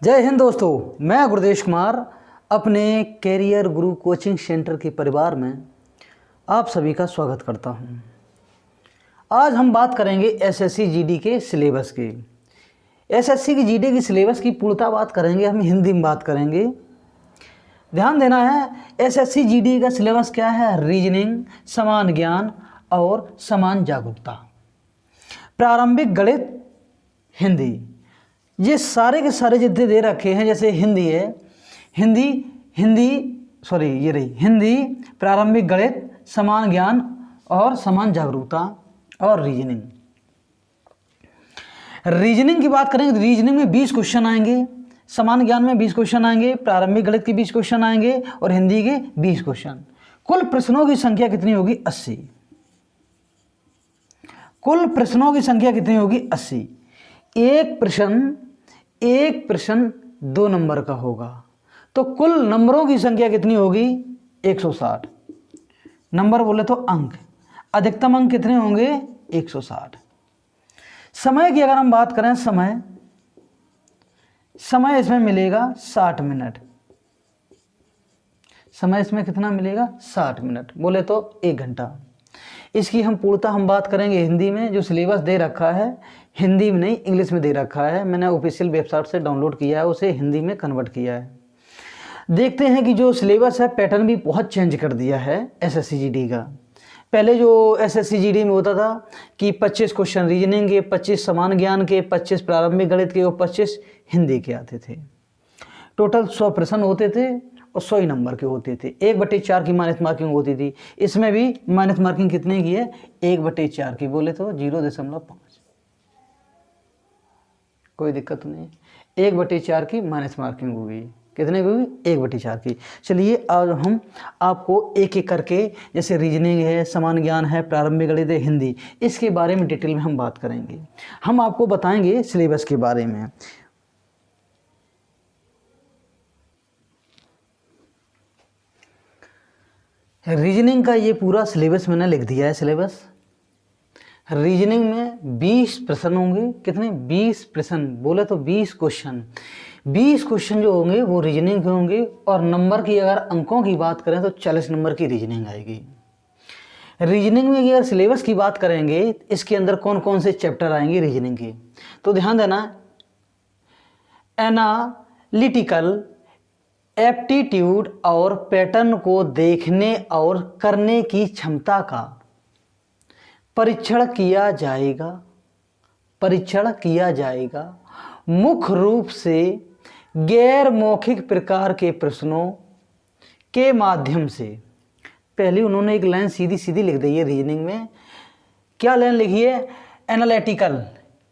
जय हिंद दोस्तों, मैं गुरुदेश कुमार अपने कैरियर गुरु कोचिंग सेंटर के परिवार में आप सभी का स्वागत करता हूं। आज हम बात करेंगे एसएससी जीडी के सिलेबस की। एसएससी की जीडी की सिलेबस की पूर्णतः बात करेंगे, हम हिंदी में बात करेंगे। ध्यान देना है, एसएससी जीडी का सिलेबस क्या है? रीजनिंग, समान ज्ञान और समान जागरूकता, प्रारंभिक गणित, हिंदी। ये सारे के सारे जितने दे रखे हैं, जैसे हिंदी है, हिंदी, प्रारंभिक गणित, समान ज्ञान और समान जागरूकता और रीजनिंग। रीजनिंग की बात करेंगे तो रीजनिंग में 20 क्वेश्चन आएंगे, समान ज्ञान में 20 क्वेश्चन आएंगे, प्रारंभिक गणित के 20 क्वेश्चन आएंगे और हिंदी के 20 क्वेश्चन। कुल प्रश्नों की संख्या कितनी होगी? 80। कुल प्रश्नों की संख्या कितनी होगी? 80। एक प्रश्न 2 नंबर का होगा, तो कुल नंबरों की संख्या कितनी होगी? 160। नंबर बोले तो अंक, अधिकतम अंक कितने होंगे? 160। समय की अगर हम बात करें, समय इसमें मिलेगा 60 मिनट। समय इसमें कितना मिलेगा? 60 मिनट, बोले तो 1 घंटा। इसकी हम पूर्णतः बात करेंगे हिंदी में। जो सिलेबस दे रखा है हिंदी में नहीं, इंग्लिश में दे रखा है। मैंने ऑफिशियल वेबसाइट से डाउनलोड किया है, उसे हिंदी में कन्वर्ट किया है। देखते हैं कि जो सिलेबस है, पैटर्न भी बहुत चेंज कर दिया है एसएससी जीडी का। पहले जो एसएससी जीडी में होता था कि 25 क्वेश्चन रीजनिंग के, 25 समान ज्ञान के, 25 प्रारंभिक गणित के और 25 हिंदी के आते थे। टोटल 100 प्रश्न होते थे और 100 ही नंबर के होते थे। 1/4 की माइनस मार्किंग होती थी। इसमें भी माइनस मार्किंग कितने की है? 1/4 की, बोले तो 0.5। कोई दिक्कत नहीं, 1/4 की माइनस मार्किंग होगी। कितने की होगी? 1/4 की। चलिए आज हम आपको एक एक करके, जैसे रीजनिंग है, समान ज्ञान है, प्रारंभिक गणित है, हिंदी, इसके बारे में डिटेल में हम बात करेंगे। हम आपको बताएंगे सिलेबस के बारे में। रीजनिंग का ये पूरा सिलेबस मैंने लिख दिया है। सिलेबस रीजनिंग में 20 प्रश्न होंगे। कितने? 20 प्रश्न, बोले तो 20 क्वेश्चन। 20 क्वेश्चन जो होंगे वो रीजनिंग के होंगे। और नंबर की अगर अंकों की बात करें तो 40 नंबर की रीजनिंग आएगी। रीजनिंग में अगर सिलेबस की बात करेंगे, इसके अंदर कौन कौन से चैप्टर आएंगे रीजनिंग के, तो ध्यान देना, एनालिटिकल एप्टीट्यूड और पैटर्न को देखने और करने की क्षमता का परीक्षण किया जाएगा। मुख्य रूप से गैर मौखिक प्रकार के प्रश्नों के माध्यम से। पहले उन्होंने एक लाइन सीधी सीधी लिख दी है रीजनिंग में। क्या लाइन लिखी है? एनालिटिकल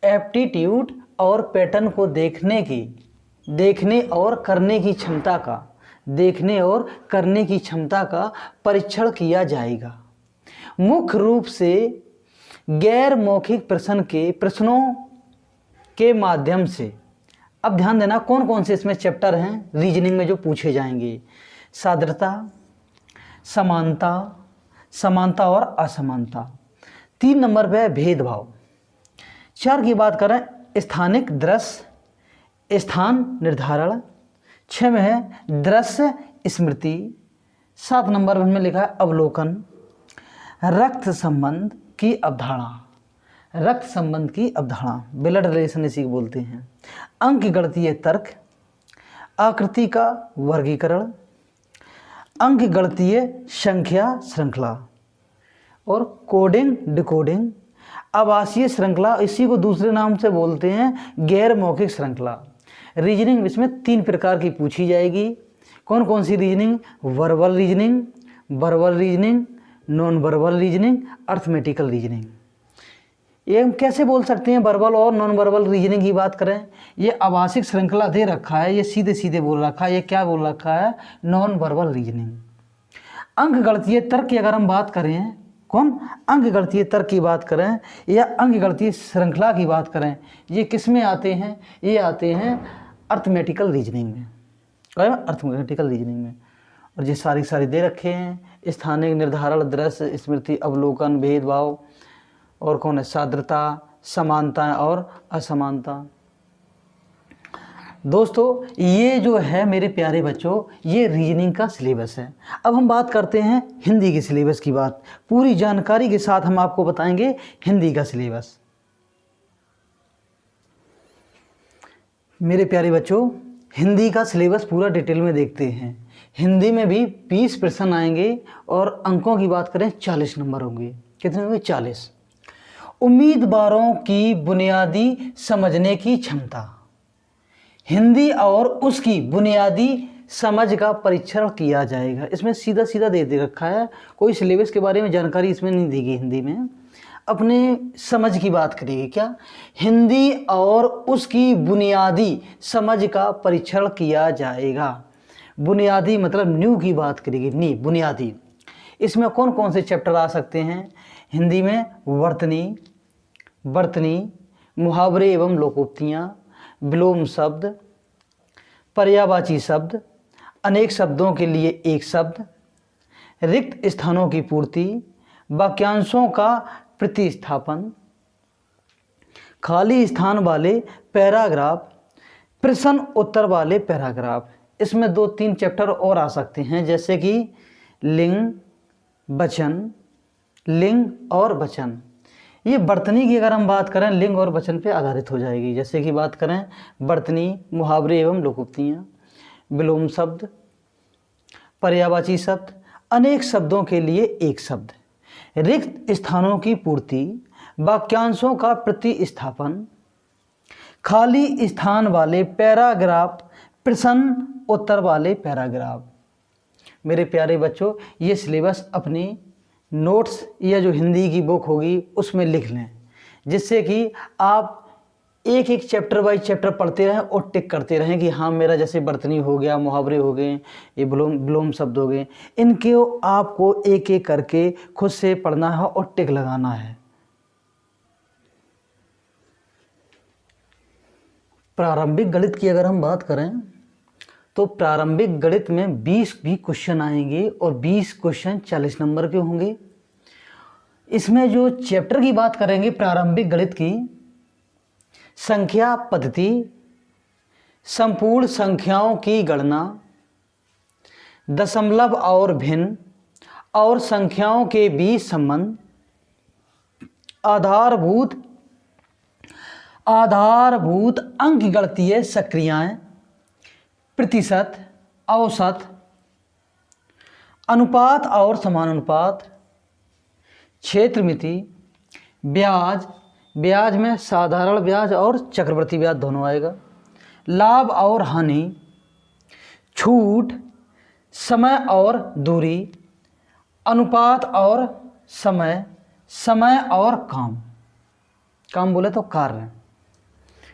एप्टीट्यूड और पैटर्न को देखने और करने की क्षमता का परीक्षण किया जाएगा। मुख्य रूप से गैर मौखिक प्रश्नों के माध्यम से। अब ध्यान देना, कौन कौन से इसमें चैप्टर हैं रीजनिंग में जो पूछे जाएंगे? सादृता, समानता और असमानता। 3 नंबर पे है भेदभाव। 4 की बात करें, स्थानिक दृश्य, स्थान निर्धारण। 6 में है दृश्य स्मृति। 7 नंबर में लिखा है अवलोकन। रक्त संबंध की अवधारणा, ब्लड रिलेशन इसी को बोलते हैं। अंक गणितीय तर्क, आकृति का वर्गीकरण, अंक गणितीय संख्या श्रृंखला और कोडिंग डिकोडिंग। आवासीय श्रृंखला, इसी को दूसरे नाम से बोलते हैं गैर मौखिक श्रृंखला। रीजनिंग इसमें 3 प्रकार की पूछी जाएगी। कौन कौन सी reasoning? Verbal reasoning, non verbal reasoning, arithmetical reasoning. ये हम कैसे बोल सकते हैं? वर्बल और नॉन वर्बल रीजनिंग की बात करें, ये आवासिक श्रृंखला दे रखा है, ये सीधे सीधे बोल रखा है। ये क्या बोल रखा है? Non verbal reasoning. अंक गणितीय तर्क की अगर हम बात करें, अंक गणितीय तर्क की बात करें या अंक गणितीय श्रृंखला की बात करें, ये किस में आते हैं? ये आते हैं अर्थमेटिकल रीजनिंग में। और ये सारी दे रखे हैं, स्थानिक निर्धारण, दृश्य स्मृति, अवलोकन, भेदभाव, और कौन है? सादृता, समानता और असमानता। दोस्तों ये जो है मेरे प्यारे बच्चों, ये रीजनिंग का सिलेबस है। अब हम बात करते हैं हिंदी के सिलेबस की बात। पूरी जानकारी के साथ हम आपको बताएंगे हिंदी का सिलेबस। मेरे प्यारे बच्चों, हिंदी का सिलेबस पूरा डिटेल में देखते हैं। हिंदी में भी 20 प्रश्न आएंगे और अंकों की बात करें 40 नंबर होंगे। कितने होंगे? 40। उम्मीदवारों की बुनियादी समझने की क्षमता, हिंदी और उसकी बुनियादी समझ का परीक्षण किया जाएगा। इसमें सीधा सीधा दे रखा है, कोई सिलेबस के बारे में जानकारी इसमें नहीं दी गई। हिंदी में अपने समझ की बात करेगी। क्या? हिंदी और उसकी बुनियादी समझ का परीक्षण किया जाएगा। बुनियादी मतलब न्यू की बात करेगी, नी बुनियादी। इसमें कौन कौन से चैप्टर आ सकते हैं? हिंदी में वर्तनी, मुहावरे एवं लोकोक्तियाँ, विलोम शब्द, पर्यायवाची शब्द, अनेक शब्दों के लिए एक शब्द, रिक्त स्थानों की पूर्ति, वाक्यांशों का प्रतिस्थापन, खाली स्थान वाले पैराग्राफ, प्रश्न उत्तर वाले पैराग्राफ। इसमें 2-3 चैप्टर और आ सकते हैं, जैसे कि लिंग और वचन। ये वर्तनी की अगर हम बात करें, लिंग और वचन पे आधारित हो जाएगी। जैसे कि बात करें वर्तनी, मुहावरे एवं लोकोक्तियाँ, विलोम शब्द, पर्यायवाची शब्द, अनेक शब्दों के लिए एक शब्द, रिक्त स्थानों की पूर्ति, वाक्यांशों का प्रतिस्थापन, खाली स्थान वाले पैराग्राफ, प्रश्न उत्तर वाले पैराग्राफ। मेरे प्यारे बच्चों, ये सिलेबस अपनी नोट्स या जो हिंदी की बुक होगी उसमें लिख लें, जिससे कि आप एक एक चैप्टर बाई चैप्टर पढ़ते रहें और टिक करते रहें कि हाँ मेरा जैसे वर्तनी हो गया, मुहावरे हो गए, ये विलोम शब्द हो गए, इनके आपको एक एक करके खुद से पढ़ना है और टिक लगाना है। प्रारंभिक गणित की अगर हम बात करें तो प्रारंभिक गणित में 20 भी क्वेश्चन आएंगे और 20 क्वेश्चन 40 नंबर के होंगे। इसमें जो चैप्टर की बात करेंगे प्रारंभिक गणित की, संख्या पद्धति, संपूर्ण संख्याओं की गणना, दशमलव और भिन्न और संख्याओं के बीच संबंध, आधारभूत अंकगणितीय सक्रियाएं, प्रतिशत, औसत, अनुपात और समानुपात, क्षेत्रमिति, ब्याज में साधारण ब्याज और चक्रवृद्धि ब्याज दोनों आएगा, लाभ और हानि, छूट, समय और दूरी, अनुपात और समय और काम बोले तो कार्य।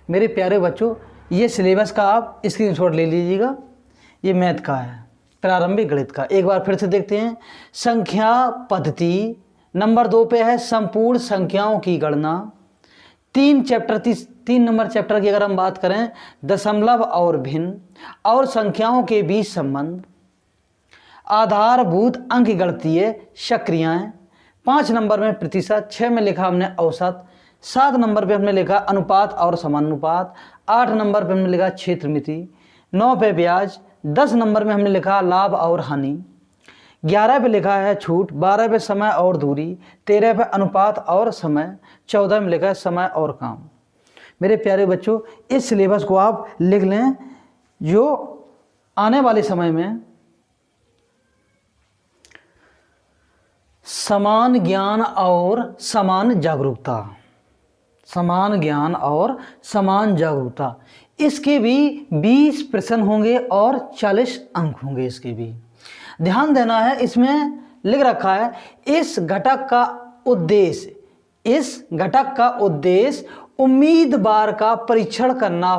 मेरे प्यारे बच्चों, ये सिलेबस का आप स्क्रीनशॉट ले लीजिएगा। ये मैथ का है, प्रारंभिक गणित का। एक बार फिर से देखते हैं। संख्या पद्धति नंबर 2 पे है संपूर्ण संख्याओं की गणना। 3 नंबर चैप्टर की अगर हम बात करें, दशमलव और भिन्न और संख्याओं के बीच संबंध, आधारभूत अंकगणितीय सक्रियाएं। 5 नंबर में प्रतिशत, 6 में लिखा हमने औसत, 7 नंबर पे हमने लिखा अनुपात और समानुपात, 8 नंबर पे हमने लिखा क्षेत्रमिति, 9 पे ब्याज, 10 नंबर में हमने लिखा लाभ और हानि, 11 पे लिखा है छूट, 12 पे समय और दूरी, 13 पे अनुपात और समय, 14 में लिखा है समय और काम। मेरे प्यारे बच्चों, इस सिलेबस को आप लिख लें, जो आने वाले समय में समान ज्ञान और समान जागरूकता, इसके भी 20 प्रश्न होंगे और 40 अंक होंगे। इसके भी ध्यान देना है। इसमें लिख रखा है इस घटक का उद्देश्य उम्मीदवार का परीक्षण करना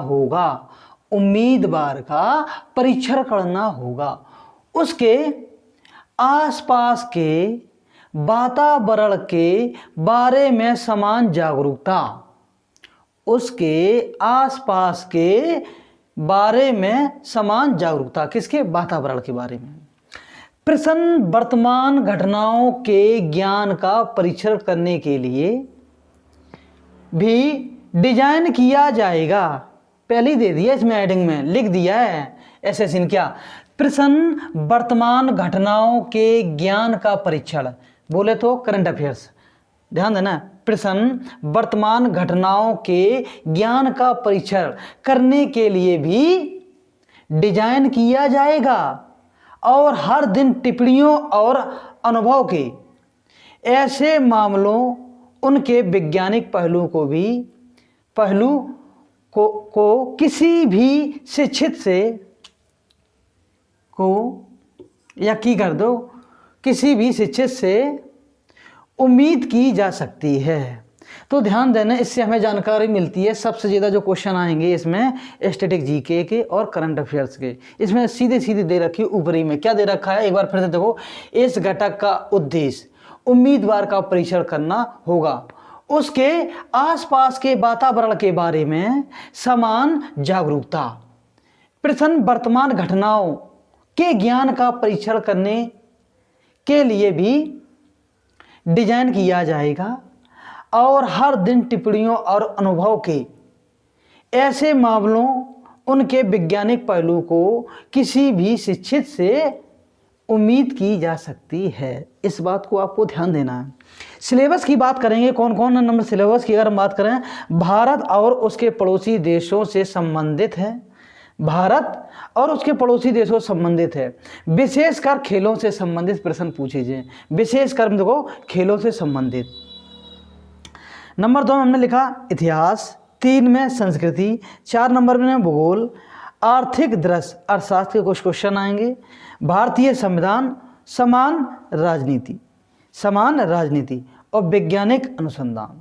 होगा, उसके आसपास के वातावरण के बारे में समान जागरूकता, किसके? वातावरण के बारे में। प्रश्न वर्तमान घटनाओं के ज्ञान का परीक्षण करने के लिए भी डिजाइन किया जाएगा। पहले ही दे दिया, इसमें हेडिंग में लिख दिया है। एसएससी ने क्या, प्रश्न वर्तमान घटनाओं के ज्ञान का परीक्षण, बोले तो करंट अफेयर्स, ध्यान देना, प्रश्न वर्तमान घटनाओं के ज्ञान का परीक्षण करने के लिए भी डिजाइन किया जाएगा और हर दिन टिप्पणियों और अनुभव के ऐसे मामलों, उनके वैज्ञानिक पहलू को किसी भी शिक्षित से किसी भी शिक्षित से उम्मीद की जा सकती है। तो ध्यान देना, इससे हमें जानकारी मिलती है। सबसे ज़्यादा जो क्वेश्चन आएंगे इसमें स्टैटिक जीके के और करंट अफेयर्स के, इसमें सीधे सीधे दे रखी है। ऊपरी में क्या दे रखा है, एक बार फिर से देखो, इस घटक का उद्देश्य उम्मीदवार का परीक्षण करना होगा, उसके आसपास के वातावरण के बारे में समान जागरूकता, प्रश्न वर्तमान घटनाओं के ज्ञान का परीक्षण करने के लिए भी डिजाइन किया जाएगा और हर दिन टिप्पणियों और अनुभव के ऐसे मामलों, उनके वैज्ञानिक पहलू को किसी भी शिक्षित से उम्मीद की जा सकती है। इस बात को आपको ध्यान देना है। सिलेबस की बात करेंगे, कौन कौन नंबर सिलेबस की अगर हम बात करें, भारत और उसके पड़ोसी देशों से संबंधित है, भारत और उसके पड़ोसी देशों से संबंधित है, विशेषकर खेलों से संबंधित प्रश्न पूछे जाए, विशेषकर देखो खेलों से संबंधित। नंबर 2 में हमने लिखा इतिहास, 3 में संस्कृति, 4 नंबर में भूगोल, आर्थिक दृश्य अर्थशास्त्र के कुछ क्वेश्चन आएंगे, भारतीय संविधान, समान राजनीति और वैज्ञानिक अनुसंधान।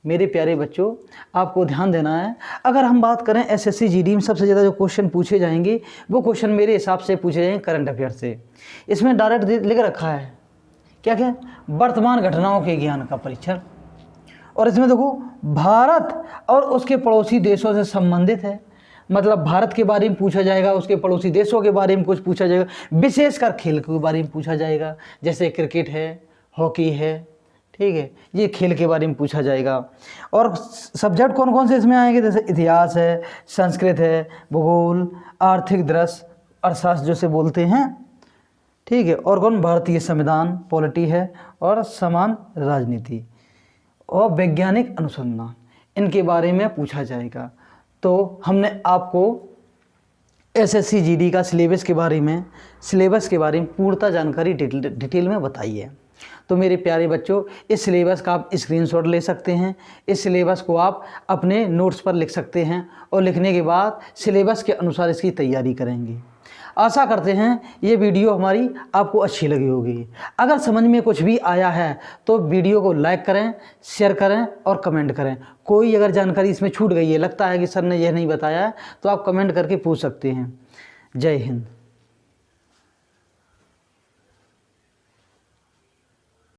मेरे प्यारे बच्चों, आपको ध्यान देना है, अगर हम बात करें एसएससी जीडी में सबसे ज़्यादा जो क्वेश्चन पूछे जाएंगे वो क्वेश्चन मेरे हिसाब से पूछे जाएंगे करंट अफेयर से। इसमें डायरेक्ट लिख रखा है क्या वर्तमान घटनाओं के ज्ञान का परीक्षण, और इसमें देखो भारत और उसके पड़ोसी देशों से संबंधित है, मतलब भारत के बारे में पूछा जाएगा, उसके पड़ोसी देशों के बारे में कुछ पूछा जाएगा, विशेषकर खेल के बारे में पूछा जाएगा, जैसे क्रिकेट है, हॉकी है, ठीक है, ये खेल के बारे में पूछा जाएगा। और सब्जेक्ट कौन कौन से इसमें आएंगे, जैसे इतिहास है, संस्कृत है, भूगोल, आर्थिक दृश्य अर्थशास्त्र जैसे बोलते हैं, ठीक है, और कौन भारतीय संविधान पॉलिटी है, और समान राजनीति और वैज्ञानिक अनुसंधान, इनके बारे में पूछा जाएगा। तो हमने आपको एसएससी जीडी का सिलेबस के बारे में पूर्णतः जानकारी डिटेल में बताई है। तो मेरे प्यारे बच्चों, इस सिलेबस का आप स्क्रीनशॉट ले सकते हैं, इस सिलेबस को आप अपने नोट्स पर लिख सकते हैं और लिखने के बाद सिलेबस के अनुसार इसकी तैयारी करेंगे। आशा करते हैं ये वीडियो हमारी आपको अच्छी लगी होगी। अगर समझ में कुछ भी आया है तो वीडियो को लाइक करें, शेयर करें और कमेंट करें। कोई अगर जानकारी इसमें छूट गई है, लगता है कि सर ने यह नहीं बताया है, तो आप कमेंट करके पूछ सकते हैं। जय हिंद।